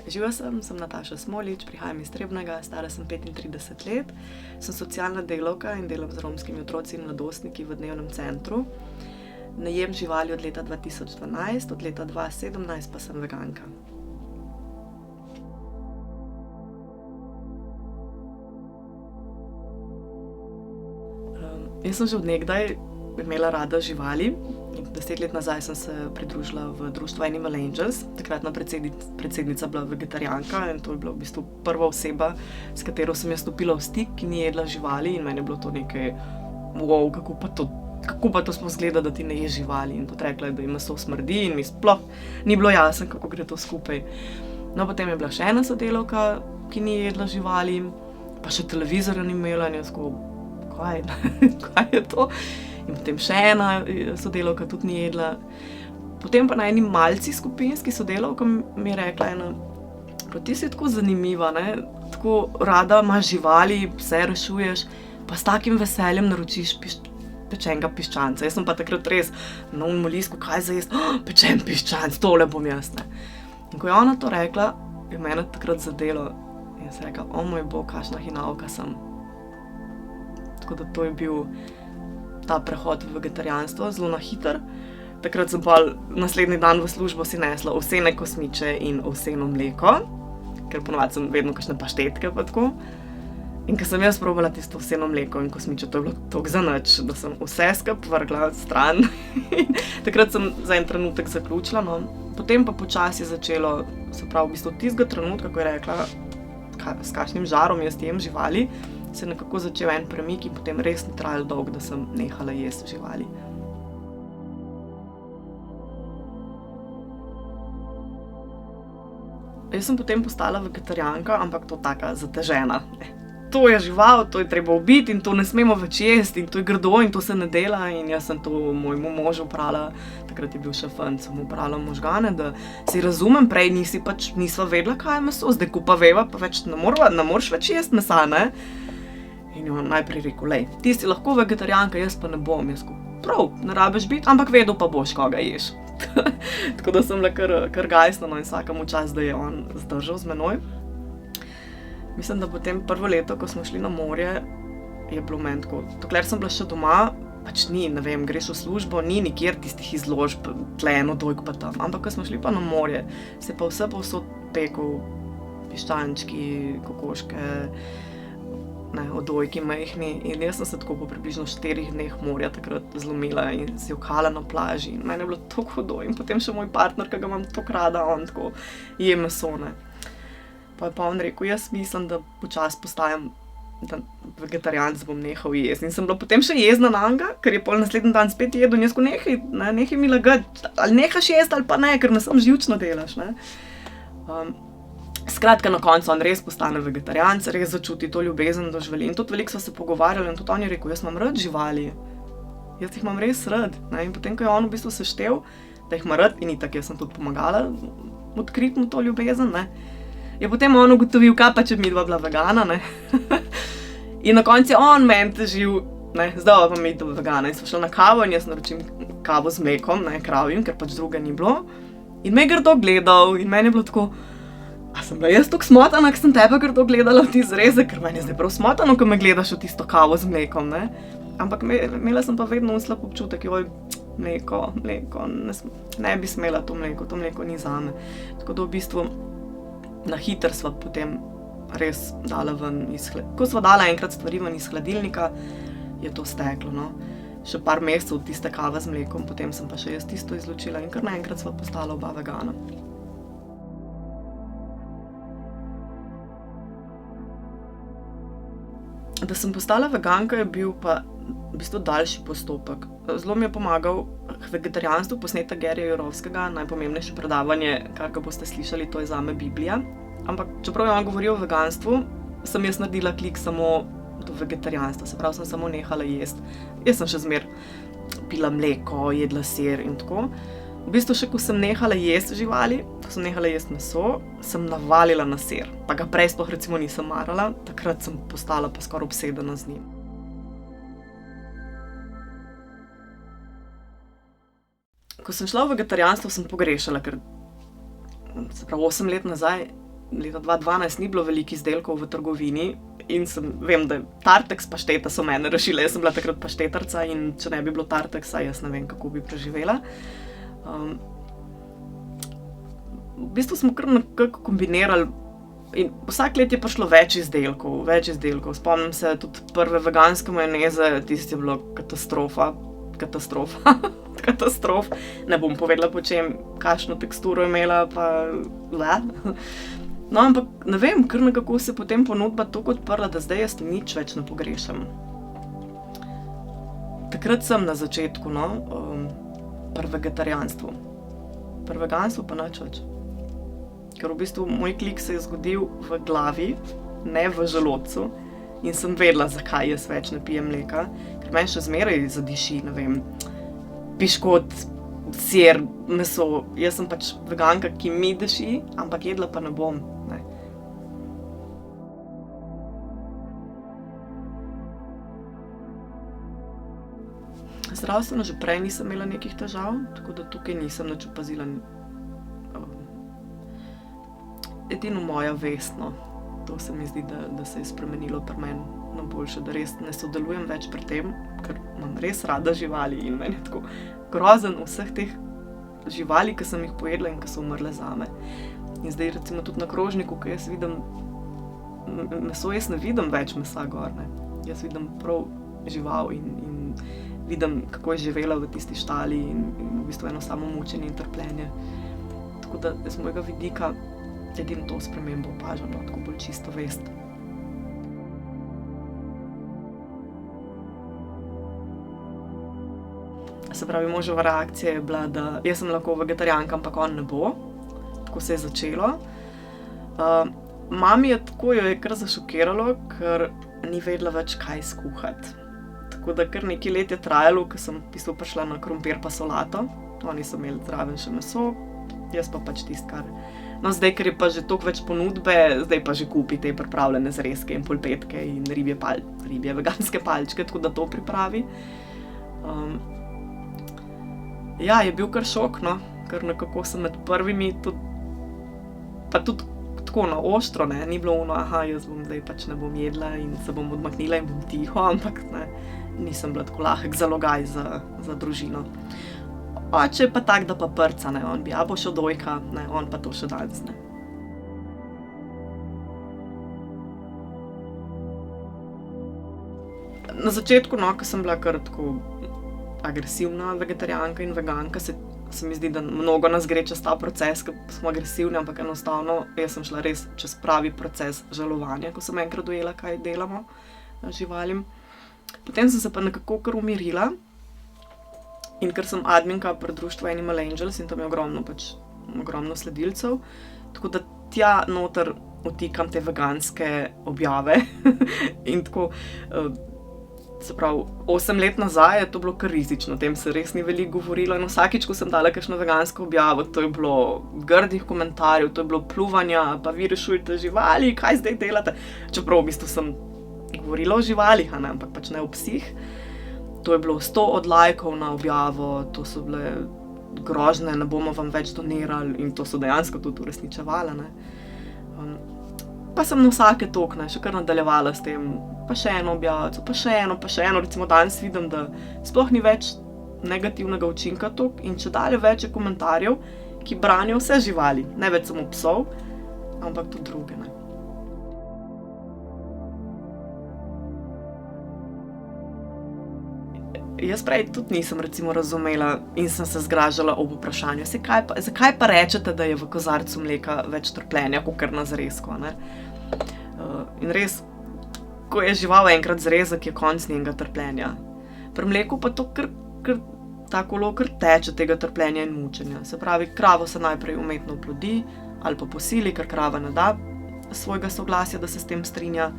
Živa sem Nataša Smolič, prihajam iz Trebnjega, stara sem 35 let, sem socialna delavka in delam z romskimi otroci in mladostniki v dnevnem centru. Najem živali od leta 2012, od leta 2017 pa sem veganka. Jaz sem že od nekdaj imela rada živali. 10 let nazaj sem se pridružila v društvo Animal Angels. Takratna predsednica bila vegetarijanka in to je bila v bistvu prva oseba, s katero sem jaz stopila v stik, ki ni jedla živali, in meni je bilo to nekaj, wow, kako pa to sploh izgleda, da ti ne ješ živali. In tudi rekla je, da ji meso smrdi, in mi sploh ni bilo jasno, kako gre to skupaj. No, potem je bila še ena sodelavka, ki ni jedla živali, pa še televizorja ni imela, in jaz tako, kaj je to? In potem še ena sodelavka tudi ni jedla. Potem pa na eni malci skupinski sodelavka mi je rekla ena, ti si tako zanimiva, ne? Tako rada imaš živali, vse rešuješ, pa s takim veseljem naročiš pečenega piščanca. Jaz sem pa takrat res na mollisku, kaj za jesti, pečen piščanc, tole bom jaz, ne. In ko je ona to rekla, je mene takrat zadelo in sem rekla, o moj bog, kakšna hinavka sem. Tako da to je bil ta prehod v vegetarijanstvo, zelo na hiter. Takrat sem pa naslednji dan v službo si nesla ovsene kosmiče in ovseno mleko, ker ponovadi sem vedno kakšne paštetke pa tako. In ko sem jaz probala tisto ovseno mleko in kosmiče, to je bilo toliko za nič, da sem vse skupaj vrgla stran. Takrat sem za en trenutek zaključila, no. Potem pa počasi začelo, se pravi v bistvu tistega trenutka, ko je rekla, s kakšnim žarom jaz jem živali, se je nekako začel en premik in potem res ni trajalo dolgo, da sem nehala jesti živali. Jaz sem potem postala vegetarijanka, ampak to taka zatežena. To je žival, to je treba ubiti in to ne smemo več jesti in to je grdo in to se ne dela, in jaz sem to mojemu možu prala, takrat je bil še fant, sem mu prala možgane, da si razumem, prej nisva vedela, kaj je meso, zdaj ko pa veva, pa več ne moreš več jesti mesa, ne? In je on najprej rekel, lej, ti si lahko vegetarijanka, jaz pa ne bom. Jaz ko, prav, ne rabiš biti, ampak vedel pa boš, koga ješ. Tako da sem bila kar gajsna, no, in vsakemu čas, da je on zdržal z menoj. Mislim, da potem prvo leto, ko smo šli na morje, je bilo meni tako, dokler sem bila še doma, pač ni, ne vem, greš v službo, ni nikjer tistih izložb, tle eno dojk pa tam, ampak ko smo šli pa na morje, se pa vse povsod pekel, piščančki, kokoške, odojki majhni, in jaz sem se tako po približno 4 dneh morja takrat zlomila in si jokala na plaži in meni je bilo tako hudo in potem še moj partner, ki ga imam tako rada, on tako je meso, ne. Pa je pa on rekel, jaz mislim, da počasi postajam vegetarijanc, bom nehal jesti. In sem bila potem še jezna nanj, ker je pol naslednji dan spet jedel in jaz ko nehaj mi lagati, ali nehaš jesti ali pa ne, ker me samo živčno delaš, ne. Skratka, na koncu on res postane vegetarijanc, res začuti to ljubezen do živali. In tudi veliko sva se pogovarjali in tudi on je rekel, jaz imam rad živali, jaz jih imam res rad, ne. In potem, ko je on v bistvu seštel, da jih ima rad, in itak jaz sem tudi pomagala odkriti mu to ljubezen, ne, je potem on ugotovil, kaj pa če bi midva bila vegana, ne. In na koncu je on meni težil, ne, zdaj pa midva vegana. In sva šla na kavo in jaz naročim kavo z mlekom, ne, kravjim, ker pač druge ni bilo. In me je grdo gledal in meni je bilo tako, a sem bila jaz toliko smotana, ko sem tebe grdo gledala v ti zrezek, ker meni je zdaj prav smotano, ko me gledaš v tisto kavo z mlekom, ne. Ampak imela sem pa vedno slab občutek, joj, mleko, ne bi smela to mleko ni zame. Tako da v bistvu na hiter sva potem res dala ven ko sva dala enkrat stvari ven iz hladilnika, je to steklo, no. Še par mesecev tiste kave z mlekom, potem sem pa še jaz tisto izločila in kar naenkrat sva postala oba vegana. Da sem postala veganka, je bil pa v bistvu daljši postopek. Zelo mi je pomagal k vegetarijanstvu posnetek Garyja Jurovskega, najpomembnejše predavanje, kar ga boste slišali, to je zame Biblija. Ampak čeprav je on govoril o veganstvu, sem jaz naredila klik samo do vegetarijanstva, se pravi, sem samo nehala jesti. Jaz sem še zmeraj pila mleko, jedla sir in tako. V bistvu še ko sem nehala jesti živali, ko sem nehala jesti meso, sem navalila na sir. Pa ga prej sploh recimo nisem marala, takrat sem postala pa skoraj obsedena z njim. Ko sem šla v vegetarijanstvo, sem pogrešala, ker se pravi 8 let nazaj leta 2012 ni bilo veliko izdelkov v trgovini in vem, da Tartex pašteta so mene rešile. Jaz sem bila takrat paštetarca in če ne bi bilo Tartexa, jaz ne vem, kako bi preživela. V bistvu smo kar nekako kombinirali in vsak let je prišlo več izdelkov. Spomnim se tudi prve veganske majoneze, tisto je bilo katastrofa. Ne bom povedala po čem, kakšno teksturo je imela, pa No, ampak ne vem, kar nekako se potem ponudba toliko odprla, da zdaj jaz nič več ne pogrešam. Takrat sem na začetku, pri vegetarijanstvu. Pri veganstvu pa nič več. Ker v bistvu moj klik se je zgodil v glavi, ne v želodcu. In sem vedela, zakaj jaz več ne pijem mleka. Ker meni še zmeraj zadiši, ne vem, piškot, sir, meso. Jaz sem pač veganka, ki mi diši, ampak jedla pa ne bom. Ne. Zdravstveno že prej nisem imela nekih težav, tako da tukaj nisem nič opazila. Edino moja vest, to se mi zdi, da se je spremenilo pri meni na boljše, da res ne sodelujem več pri tem, ker imam res rada živali in meni je tako grozen vseh teh živali, ki sem jih pojedla in ki so umrle zame. In zdaj recimo tudi na krožniku, ko jaz vidim meso, jaz ne vidim več mesa gor, ne. Jaz vidim prav žival in vidim, kako je živela v tisti štali in v bistvu eno samo mučenje in trpljenje. Tako da z mojega vidika edino to spremembo opažam, tako bolj čisto vest. Se pravi, moževa reakcija je bila, da jaz sem lahko vegetarijanka, ampak on ne bo. Tako se je začelo. Mami je tako, jo je kar zašokiralo, ker ni vedela več, kaj skuhati. Tako da kar nekaj let je trajalo, ko sem v bistvu prišla na krompir pa solato. Oni so imeli zraven še meso, jaz pa pač tisto, kar... No, zdaj, ker je pa že toliko več ponudbe, zdaj pa že kupi te pripravljene zrezke in polpetke in ribje veganske palčke, tako da to pripravi. Ja, je bil kar šok, ker nekako sem med prvimi pa tudi tako ostro, ne, ni bilo jaz bom zdaj pač ne bom jedla in se bom odmaknila in bom tiho, ampak ne, nisem bila tako lahek zalogaj za družino. Oče je pa tak, da pa prca, ne, on bi bo šel dojka, ne, on pa to še danes, ne. Na začetku, ko sem bila kar tako agresivna vegetarijanka in veganka, se mi zdi, da mnogo nas gre čez ta proces, ko smo agresivni, ampak enostavno jaz sem šla res čez pravi proces žalovanja, ko sem enkrat dojela, kaj delamo živalim. Potem sem se pa nekako kar umirila in ker sem adminka pri društvu Animal Angels in tam je ogromno sledilcev, tako da tja noter vtikam te veganske objave in tako... Se pravi, 8 let nazaj je to bilo kar rizično, o tem se res ni veliko govorilo in vsakič, ko sem dala kakšno vegansko objavo, to je bilo grdih komentarjev, to je bilo pljuvanja, pa vi rešujete živali, kaj zdaj delate? Čeprav v bistvu sem govorila o živalih, ampak pač ne o psih. To je bilo 100 odlajkov na objavo, to so bile grožnje, ne bomo vam več donirali in to so dejansko tudi uresničevale, ne. Pa sem na vsake toliko, še kar nadaljevala s tem, pa še eno objavico, pa še eno, recimo danes vidim, da sploh ni več negativnega učinka toliko in čedalje več je komentarjev, ki branijo vse živali, ne več samo psov, ampak tudi druge, ne. Jaz prej tudi nisem recimo razumela in sem se zgražala ob vprašanju, zakaj pa rečete, da je v kozarcu mleka več trpljenja, kakor na zrezku, ne? In res, ko je žival enkrat zrezek, je konec njenega trpljenja. Pri mleku pa to kar ta kolo kar teče tega trpljenja in mučenja. Se pravi, kravo se najprej umetno oplodi ali pa posili, ker krava ne da svojega soglasja, da se s tem strinja.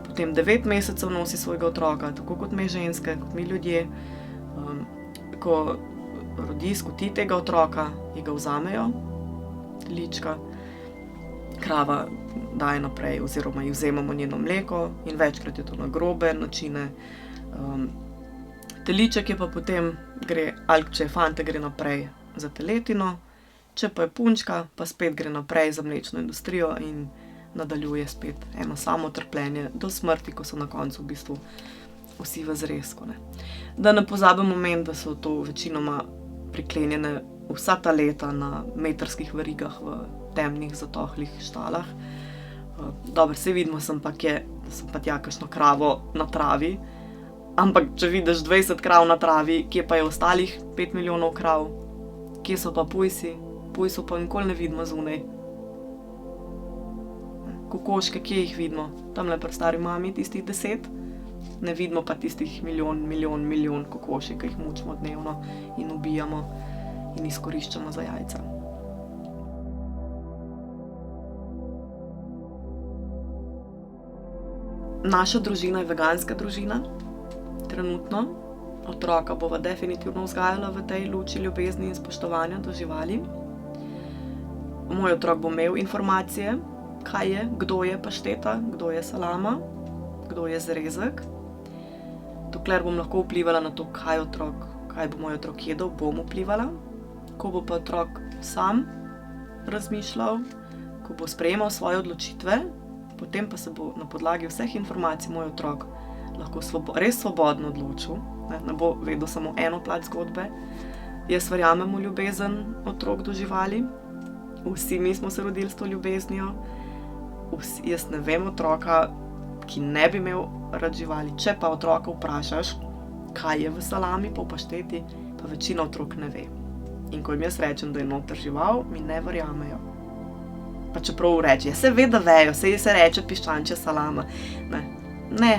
Potem 9 mesecev nosi svojega otroka, tako kot mi ženske, kot mi ljudje. Ko rodi, skoti tega otroka, ji ga vzamejo, telička, krava daje naprej oziroma ji vzemamo njeno mleko in večkrat je to na grobe načine. Teliček je pa potem gre, ali če je fante, gre naprej za teletino Če pa je punčka, pa spet gre naprej za mlečno industrijo in nadaljuje spet eno samo trpljenje do smrti, ko so na koncu v bistvu vsi v zrezku, ne. Da ne pozabimo omeniti, da so to večinoma priklenjene vsa ta leta na metrskih verigah v temnih, zatohlih štalah. Dobro, saj vidimo, sem pa tja kakšno kravo na travi, ampak če vidiš 20 krav na travi, kje pa je ostalih 5 milijonov krav? Kje so pa pujsi? Pujsov pa nikoli ne vidimo zunaj. Kokoške, kje jih vidimo? Tamle pri stari mami, tistih 10. Ne vidimo pa tistih milijon kokoši, ki jih mučimo dnevno in ubijamo in izkoriščamo za jajca. Naša družina je veganska družina, trenutno. Otroka bova definitivno vzgajala v tej luči ljubezni in spoštovanja do živali. Moj otrok bo imel informacije, kaj je, kdo je pašteta, kdo je salama, kdo je zrezek. Dokler bom lahko vplivala na to, kaj bo moj otrok jedel, bom vplivala. Ko bo pa otrok sam razmišljal, ko bo sprejemal svoje odločitve, potem pa se bo na podlagi vseh informacij moj otrok lahko res svobodno odločil, ne bo vedel samo eno plat zgodbe. Jaz verjamem v ljubezen otrok do živali. Vsi mi smo se rodili s to ljubeznijo. Jaz ne vem otroka, ki ne bi imel rad živali. Če pa otroka vprašaš, kaj je v salami pa v pašteti, pa večina otrok ne ve. In ko jim jaz rečem, da je noter žival, mi ne verjamejo. Pa čeprav reče, se ve, da vejo, se reče piščančja salama. Ne,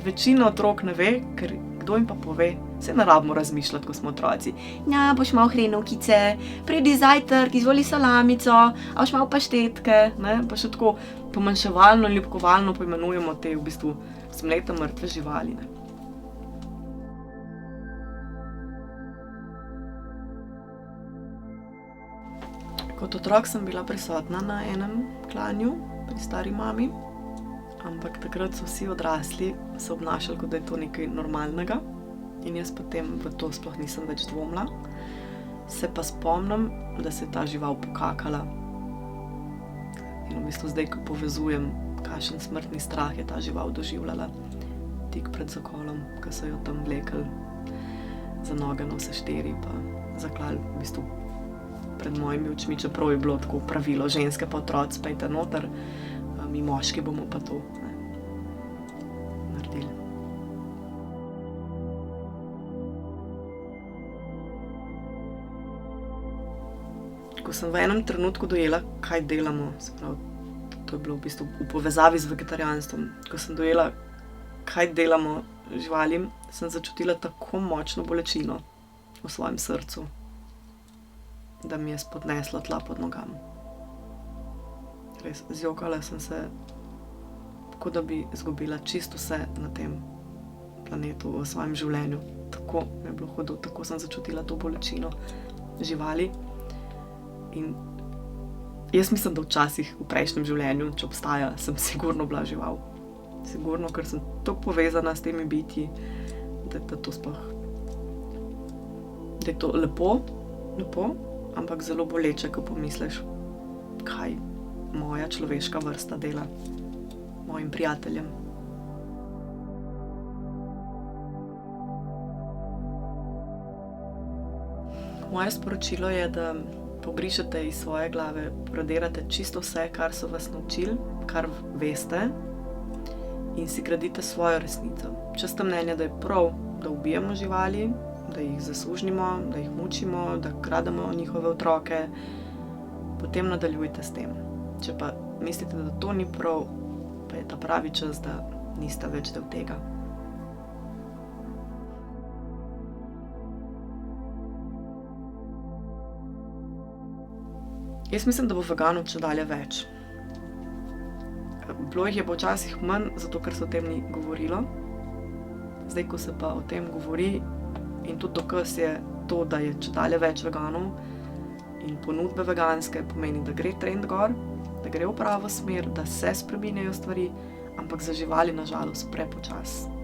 večina otrok ne ve, ker kdo jim pa pove? Saj ne rabimo razmišljati, ko smo otroci. Ja, boš imel hrenovkice, pridi zajtrk, izvoli salamico, a boš imel paštetke, ne? Pa še tako pomanjševalno, ljubkovalno poimenujemo te v bistvu smlete mrtve živali, ne. Kot otrok sem bila prisotna na enem klanju pri stari mami, ampak takrat so vsi odrasli se obnašali, kot da je to nekaj normalnega. In jaz potem v to sploh nisem več dvomila. Se pa spomnim, da se je ta žival pokakala. In v bistvu zdaj, ko povezujem, kakšen smrtni strah je ta žival doživljala tik pred zakolom, ko so jo tam vlekli za noge na vse 4 pa zaklali v bistvu pred mojimi očmi, čeprav je bilo tako pravilo, ženske pa otroci pejte noter, mi moški bomo pa to naredili. Ko sem v enem trenutku dojela, kaj delamo, se pravi, to je bilo v bistvu v povezavi z vegetarijanstvom, ko sem dojela, kaj delamo živalim, sem začutila tako močno bolečino v svojem srcu, da mi je spodneslo tla pod nogami. Res, zjokala sem se, kot da bi izgubila čisto vse na tem planetu, v svojem življenju. Tako mi je bilo hudo, tako sem začutila to bolečino živali. In jaz mislim, da včasih v prejšnjem življenju, če obstaja, sem sigurno bila žival. Sigurno, ker sem tako povezana s temi bitji, da je to sploh, da je to lepo, ampak zelo boleče, ko pomisliš, kaj moja človeška vrsta dela mojim prijateljem. Moje sporočilo je, da pobrišete iz svoje glave, predelate čisto vse, kar so vas naučili, kar veste, in si gradite svojo resnico. Če ste mnenja, da je prav, da ubijamo živali, da jih zasužnjimo, da jih mučimo, da krademo njihove otroke, potem nadaljujte s tem. Če pa mislite, da to ni prav, pa je ta pravi čas, da niste več del tega. Jaz mislim, da bo veganov čedalje več. Bilo jih je pa včasih manj, zato ker se o tem ni govorilo. Zdaj, ko se pa o tem govori in tudi dokaz je to, da je čedalje več veganov in ponudbe veganske, pomeni, da gre trend gor, da gre v pravo smer, da se spreminjajo stvari, ampak za živali na žalost prepočasi.